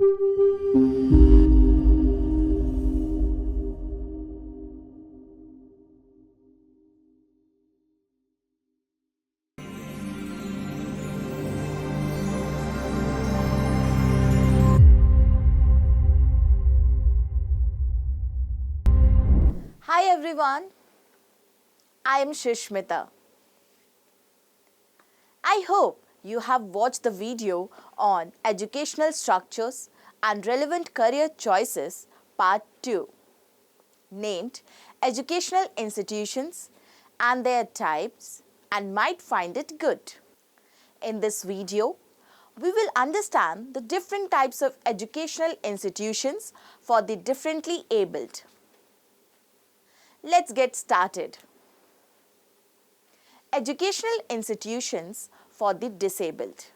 Hi everyone, I am Shishmita. I hope you have watched the video on educational structures and relevant career choices part 2, named Educational Institutions and Their Types, and might find it good. In this video, we will understand the different types of educational institutions for the differently abled. Let's get started. Educational institutions for the disabled.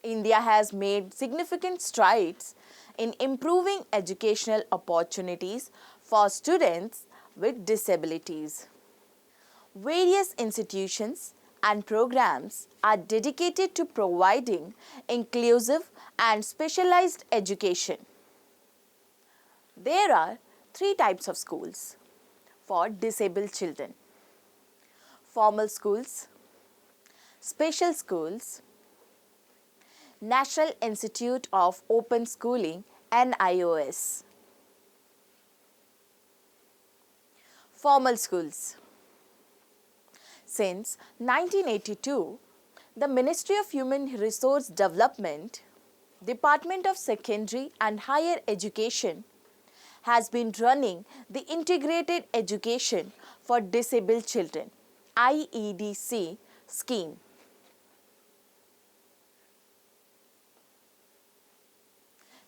India has made significant strides in improving educational opportunities for students with disabilities. Various institutions and programs are dedicated to providing inclusive and specialized education. There are three types of schools for disabled children: formal schools, special schools, National Institute of Open Schooling (NIOS). Formal schools. Since 1982, the Ministry of Human Resource Development, Department of Secondary and Higher Education has been running the Integrated Education for Disabled Children (IEDC) scheme.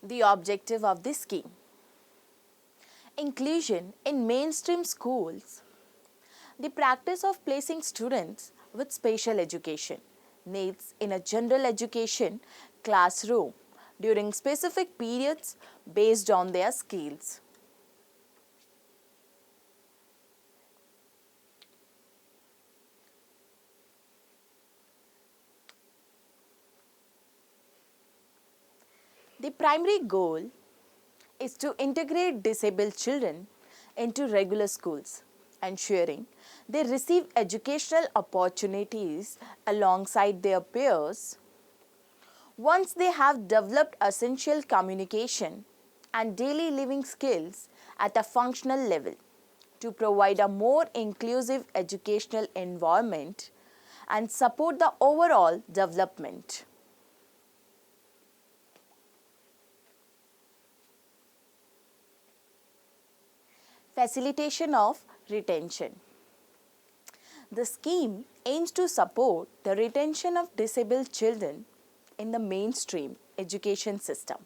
The objective of this scheme: inclusion in mainstream schools, the practice of placing students with special education needs in a general education classroom during specific periods based on their skills. The primary goal is to integrate disabled children into regular schools, ensuring they receive educational opportunities alongside their peers. Once they have developed essential communication and daily living skills at a functional level, to provide a more inclusive educational environment and support the overall development. Facilitation of retention. The scheme aims to support the retention of disabled children in the mainstream education system,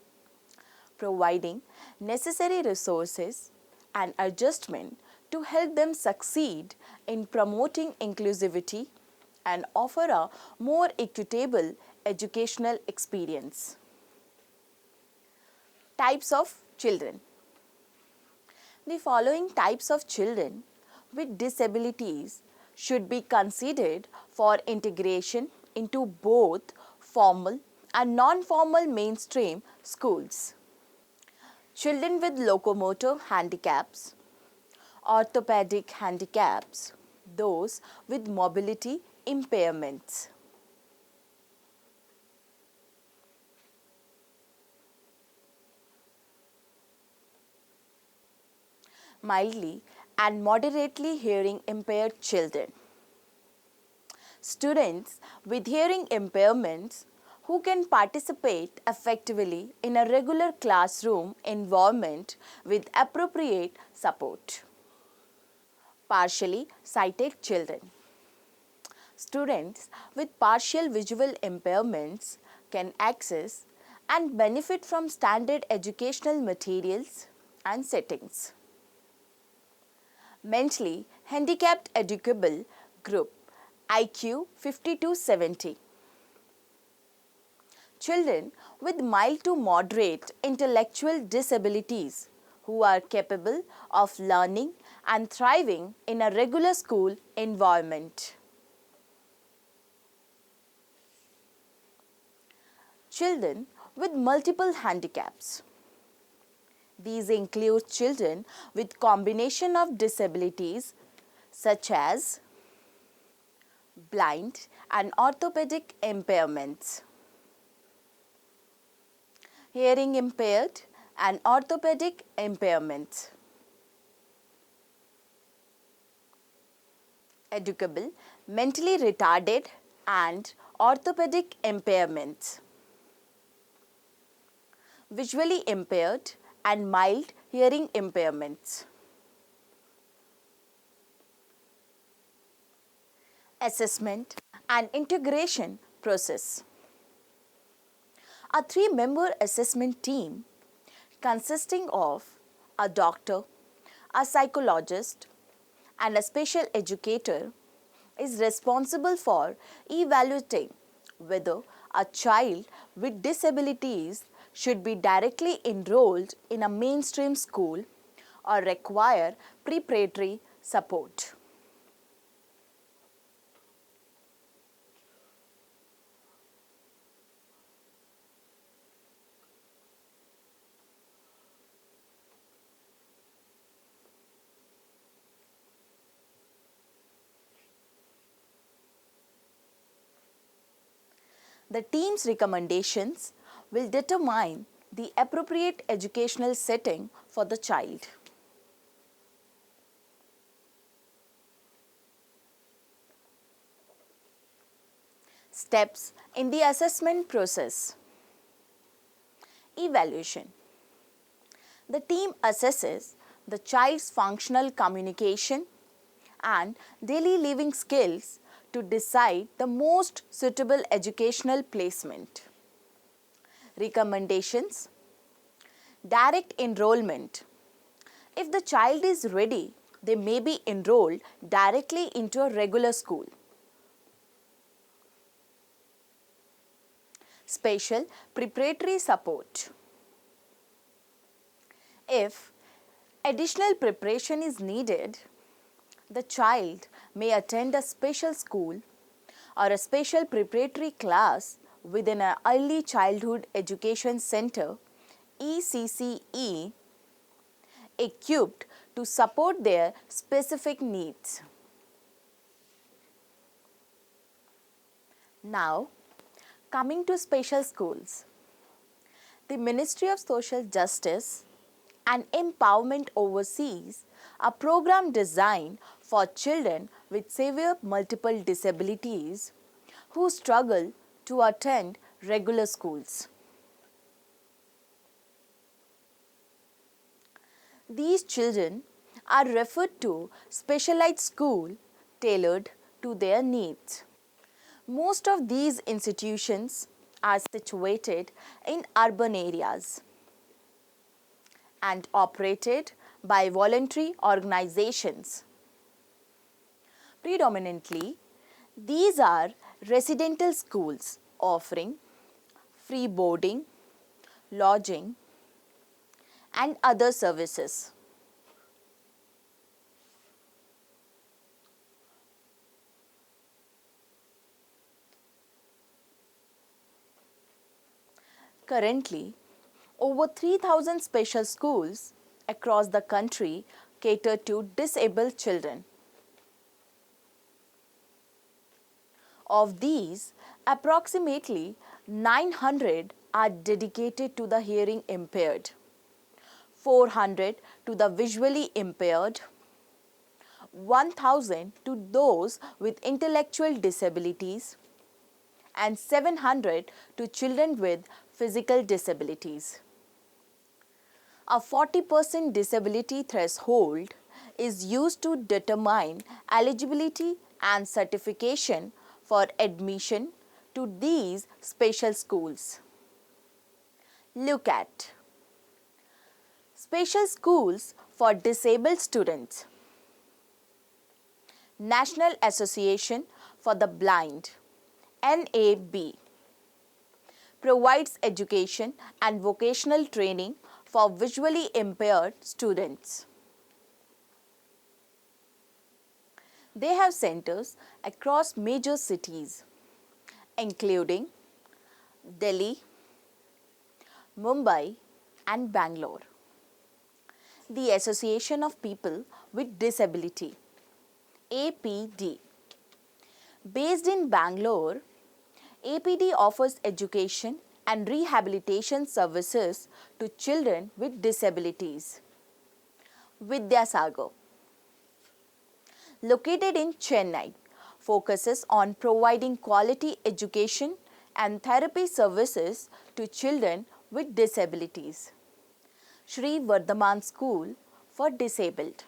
providing necessary resources and adjustment to help them succeed in promoting inclusivity and offer a more equitable educational experience. Types of children. The following types of children with disabilities should be considered for integration into both formal and non-formal mainstream schools: children with locomotor handicaps, orthopedic handicaps, those with mobility impairments. Mildly and moderately hearing impaired children. Students with hearing impairments who can participate effectively in a regular classroom environment with appropriate support. Partially sighted children. Students with partial visual impairments can access and benefit from standard educational materials and settings. Mentally handicapped educable group IQ 50 to 70. Children with mild to moderate intellectual disabilities who are capable of learning and thriving in a regular school environment. children with multiple handicaps. These include children with combination of disabilities such as blind and orthopedic impairments, hearing impaired and orthopedic impairments, educable, mentally retarded and orthopedic impairments, visually impaired and mild hearing impairments. Assessment and integration process. A three-member assessment team consisting of a doctor, a psychologist, and a special educator is responsible for evaluating whether a child with disabilities should be directly enrolled in a mainstream school or require preparatory support. The team's recommendations will determine the appropriate educational setting for the child. Steps in the assessment process. Evaluation. The team assesses the child's functional communication and daily living skills to decide the most suitable educational placement. Recommendations. Direct enrollment. If the child is ready, they may be enrolled directly into a regular school. Special preparatory support. If additional preparation is needed, the child may attend a special school or a special preparatory class within an early childhood education center ECCE equipped to support their specific needs. Now, coming to special schools. The Ministry of Social Justice and Empowerment oversees a program designed for children with severe multiple disabilities who struggle to attend regular schools. These children are referred to specialized school tailored to their needs. Most of these institutions are situated in urban areas and operated by voluntary organizations. Predominantly, these are residential schools offering free boarding, lodging, and other services. Currently, over 3,000 special schools across the country cater to disabled children. Of these, approximately 900 are dedicated to the hearing impaired, 400 to the visually impaired, 1,000 to those with intellectual disabilities, and 700 to children with physical disabilities. A 40% disability threshold is used to determine eligibility and certification for admission to these special schools. Look at Special Schools for Disabled Students, National Association for the Blind, NAB, provides education and vocational training for visually impaired students. They have centers across major cities, including Delhi, Mumbai, and Bangalore. The Association of People with Disability, APD. Based in Bangalore, APD offers education and rehabilitation services to children with disabilities. Vidyasagar, located in Chennai, focuses on providing quality education and therapy services to children with disabilities. Shri Vardhaman School for Disabled.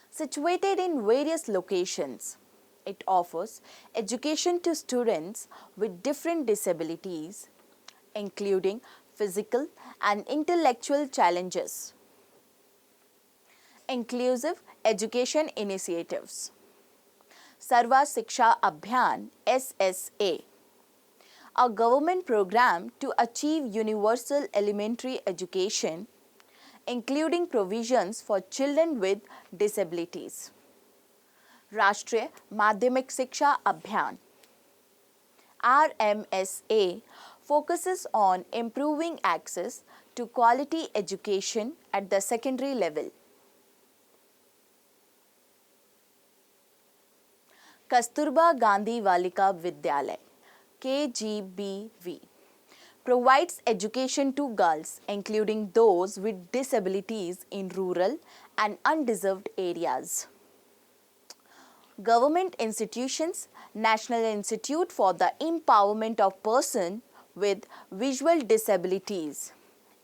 Situated in various locations, it offers education to students with different disabilities, including physical and intellectual challenges. Inclusive education initiatives. Sarva Shiksha Abhiyan SSA, a government program to achieve universal elementary education, including provisions for children with disabilities. Rashtriya Madhyamik Shiksha Abhiyan RMSA focuses on improving access to quality education at the secondary level. Kasturba Gandhi Balika Vidyalaya KGBV provides education to girls, including those with disabilities in rural and undeserved areas. Government institutions, National Institute for the Empowerment of Persons with Visual Disabilities,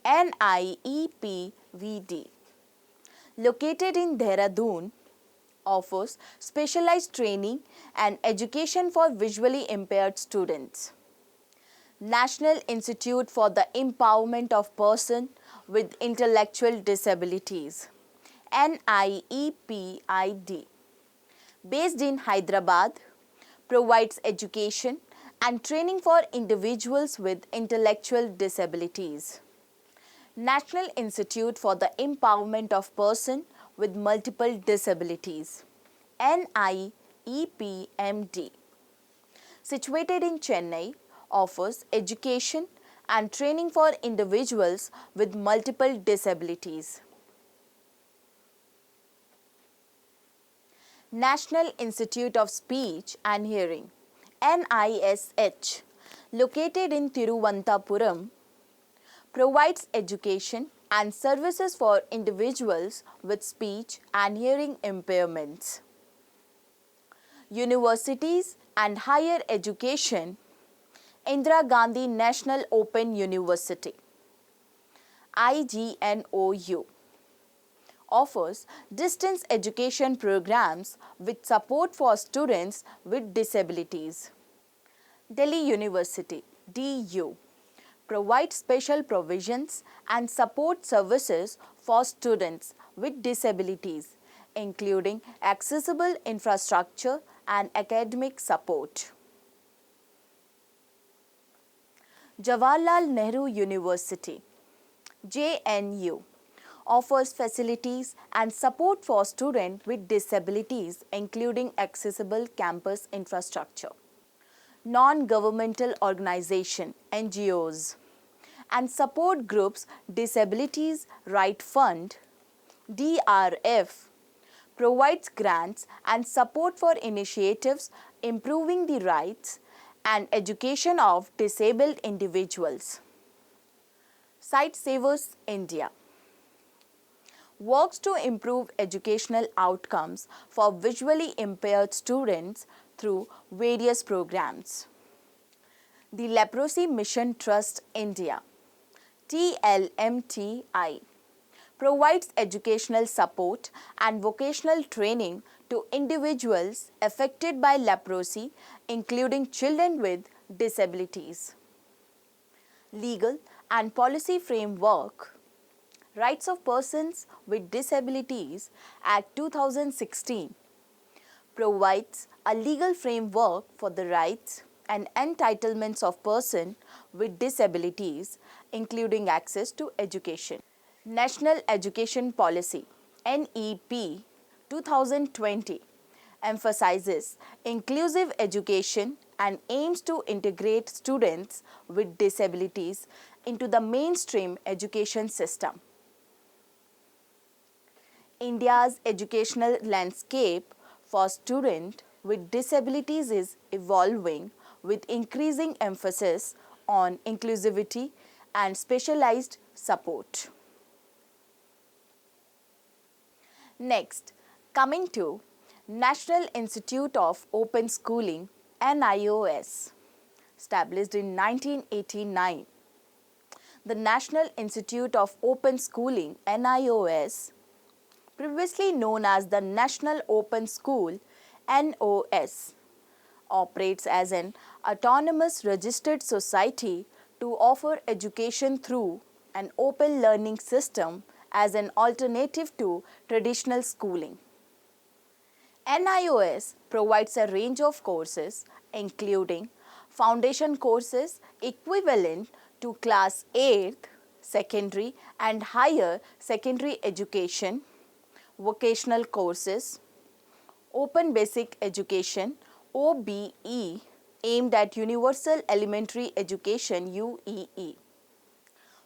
NIEPVD, located in Dehradun, offers specialized training and education for visually impaired students. National Institute for the Empowerment of Persons with Intellectual Disabilities, NIEPID, based in Hyderabad, provides education and training for individuals with intellectual disabilities. National Institute for the Empowerment of Persons with Multiple Disabilities, NIEPMD, situated in Chennai, offers education and training for individuals with multiple disabilities. National Institute of Speech and Hearing, NISH, located in Thiruvananthapuram, provides education and services for individuals with speech and hearing impairments. Universities and higher education, Indira Gandhi National Open University, IGNOU, offers distance education programs with support for students with disabilities. Delhi University, DU, provides special provisions and support services for students with disabilities, including accessible infrastructure and academic support. Jawaharlal Nehru University, JNU, offers facilities and support for students with disabilities, including accessible campus infrastructure. Non-governmental organization, NGOs, and support groups Disabilities Right Fund, DRF, provides grants and support for initiatives improving the rights and education of disabled individuals. Sight Savers India works to improve educational outcomes for visually impaired students through various programs. The Leprosy Mission Trust India, TLMTI, provides educational support and vocational training to individuals affected by leprosy, including children with disabilities. Legal and policy framework. Rights of Persons with Disabilities Act 2016 provides a legal framework for the rights and entitlements of persons with disabilities, including access to education. National Education Policy, NEP 2020, emphasizes inclusive education and aims to integrate students with disabilities into the mainstream education system. India's educational landscape for students with disabilities is evolving with increasing emphasis on inclusivity and specialized support. Next, coming to National Institute of Open Schooling (NIOS), established in 1989. The National Institute of Open Schooling (NIOS), previously known as the National Open School (NOS), operates as an autonomous registered society to offer education through an open learning system as an alternative to traditional schooling. NIOS provides a range of courses including foundation courses equivalent to class 8th, secondary and higher secondary education, vocational courses, open basic education OBE aimed at universal elementary education UEE,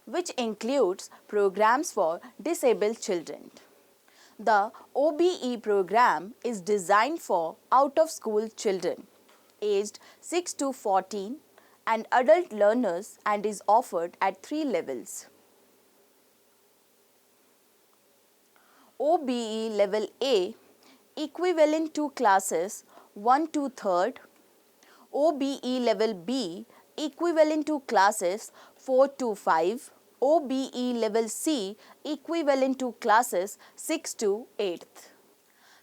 which includes programs for disabled children. The OBE program is designed for out-of-school children aged 6 to 14 and adult learners and is offered at 3 levels. OBE Level A equivalent to classes 1 to 3rd, OBE Level B equivalent to classes 4 to 5, OBE Level C equivalent to classes 6 to 8th.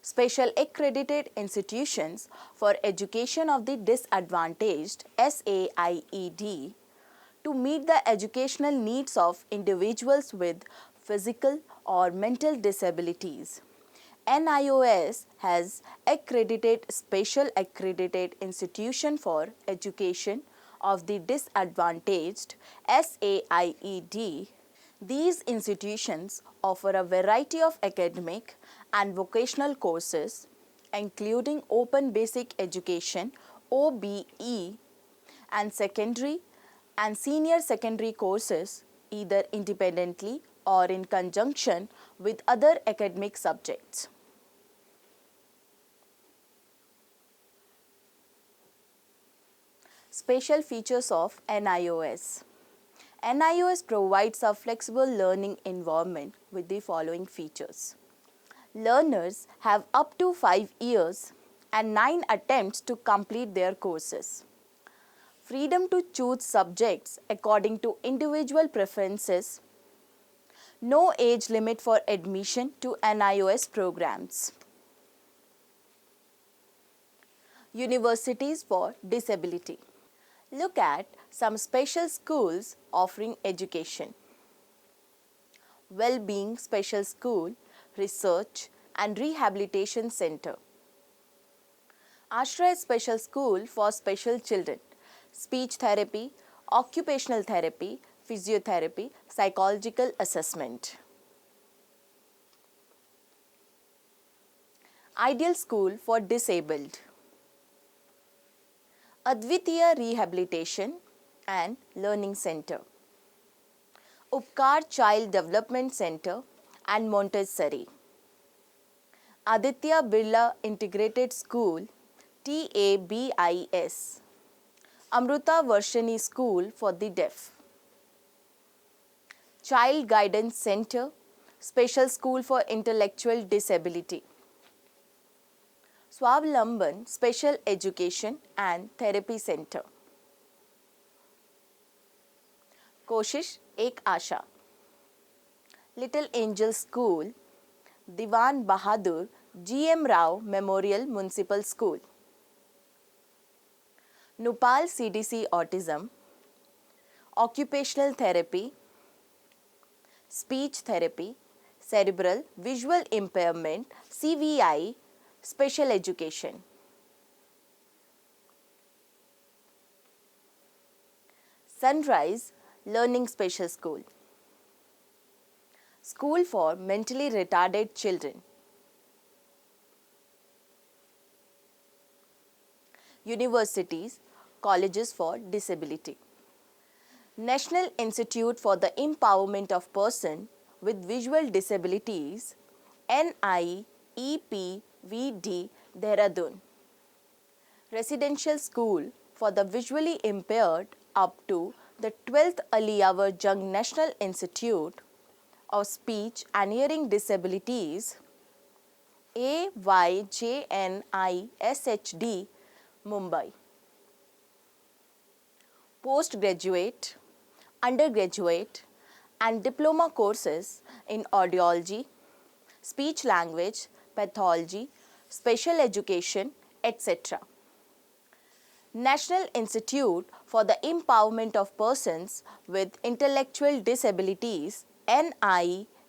Special Accredited Institutions for Education of the Disadvantaged SAIED to meet the educational needs of individuals with physical or mental disabilities. NIOS has accredited Special Accredited Institution for Education of the Disadvantaged SAIED. These institutions offer a variety of academic and vocational courses including open basic education OBE and secondary and senior secondary courses either independently or in conjunction with other academic subjects. Special features of NIOS. NIOS provides a flexible learning environment with the following features. Learners have up to 5 years and 9 attempts to complete their courses. Freedom to choose subjects according to individual preferences. No age limit for admission to NIOS programs. Universities for disability. Look at some special schools offering education. Well-being Special School, Research and Rehabilitation Center. Ashray Special School for Special Children, Speech Therapy, Occupational Therapy, Physiotherapy, Psychological Assessment. Ideal School for Disabled. Advitiya Rehabilitation and Learning Center. Upkar Child Development Center and Montessori. Aditya Birla Integrated School, TABIS. Amruta Varshini School for the Deaf. Child Guidance Center, Special School for Intellectual Disability. Swavlamban Special Education and Therapy Center. Koshish Ek Asha. Little Angel School, Diwan Bahadur G.M. Rao Memorial Municipal School. Nupal CDC Autism, Occupational Therapy, Speech Therapy, Cerebral Visual Impairment CVI, Special Education. Sunrise Learning Special School. School for Mentally Retarded Children. Universities colleges for disability. National Institute for the Empowerment of Persons with Visual Disabilities, NIEPVD, Dehradun. Residential School for the Visually Impaired up to the 12th Aliyavar Jung National Institute of Speech and Hearing Disabilities, AYJNISHD, Mumbai. Postgraduate, undergraduate and diploma courses in audiology, speech language, pathology, special education, etc. National Institute for the Empowerment of Persons with Intellectual Disabilities, NIEPID,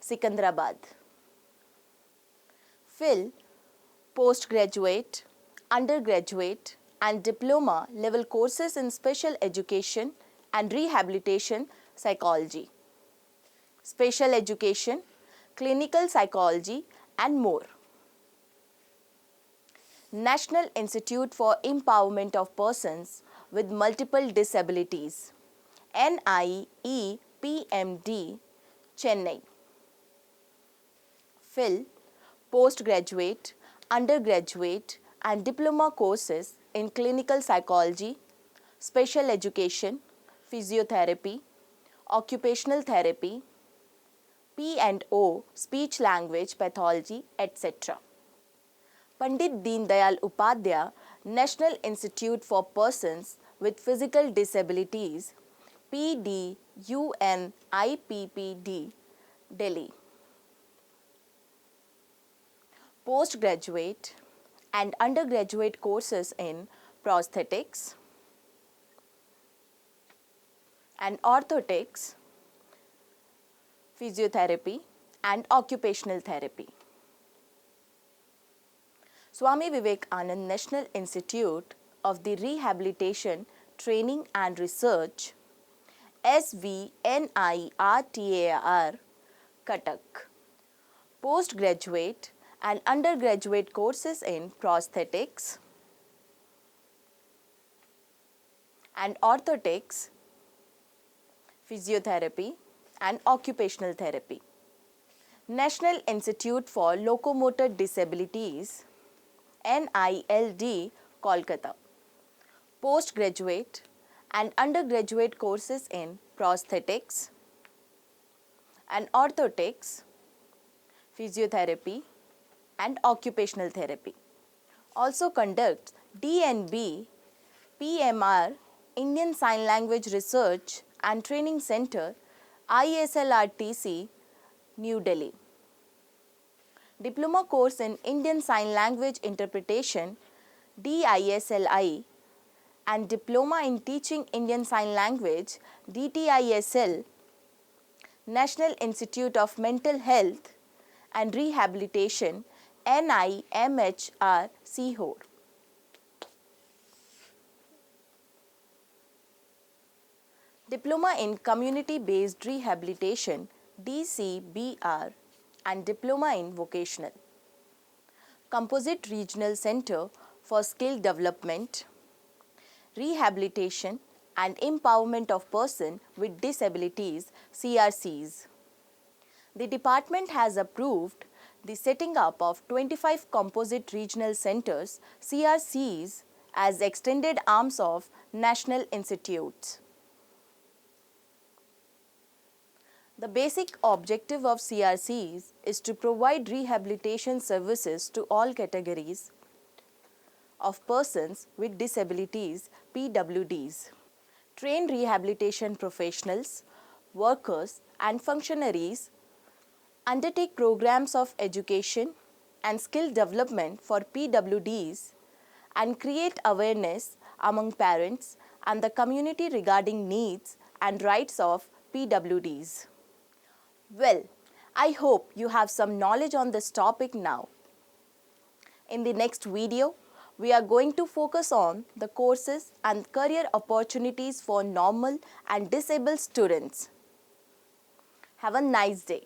Secunderabad. Phil, postgraduate, undergraduate and diploma level courses in special education and rehabilitation psychology, special education, clinical psychology and more. National Institute for Empowerment of Persons with Multiple Disabilities, NIEPMD, Chennai. Phil, postgraduate, undergraduate and diploma courses in clinical psychology, special education, physiotherapy, occupational therapy, P&O, speech language pathology, etc. Pandit Deen Dayal Upadhyaya National Institute for Persons with Physical Disabilities, PDUNIPPD, Delhi. Postgraduate and undergraduate courses in prosthetics and orthotics, physiotherapy and occupational therapy. Swami Vivekanand National Institute of the Rehabilitation, Training and Research, SVNIRTAR, Cuttack. Postgraduate and undergraduate courses in prosthetics and orthotics, physiotherapy and occupational therapy. National Institute for Locomotor Disabilities, NILD, Kolkata. Postgraduate and undergraduate courses in prosthetics and orthotics, physiotherapy and occupational therapy. Also conducts DNB PMR, Indian Sign Language Research and Training Center, ISLRTC, New Delhi. Diploma course in Indian Sign Language Interpretation, DISLI, and Diploma in Teaching Indian Sign Language, DTISL, National Institute of Mental Health and Rehabilitation, NIMHR, Sihor. Diploma in Community-Based Rehabilitation, DCBR, and Diploma in Vocational. Composite Regional Center for Skill Development, Rehabilitation and Empowerment of Persons with Disabilities, CRCs. The department has approved the setting up of 25 Composite Regional Centers, CRCs, as extended arms of national institutes. The basic objective of CRCs is to provide rehabilitation services to all categories of persons with disabilities, PWDs. Train rehabilitation professionals, workers and functionaries, undertake programs of education and skill development for PWDs and create awareness among parents and the community regarding needs and rights of PWDs. Well, I hope you have some knowledge on this topic now. In the next video, we are going to focus on the courses and career opportunities for normal and disabled students. Have a nice day.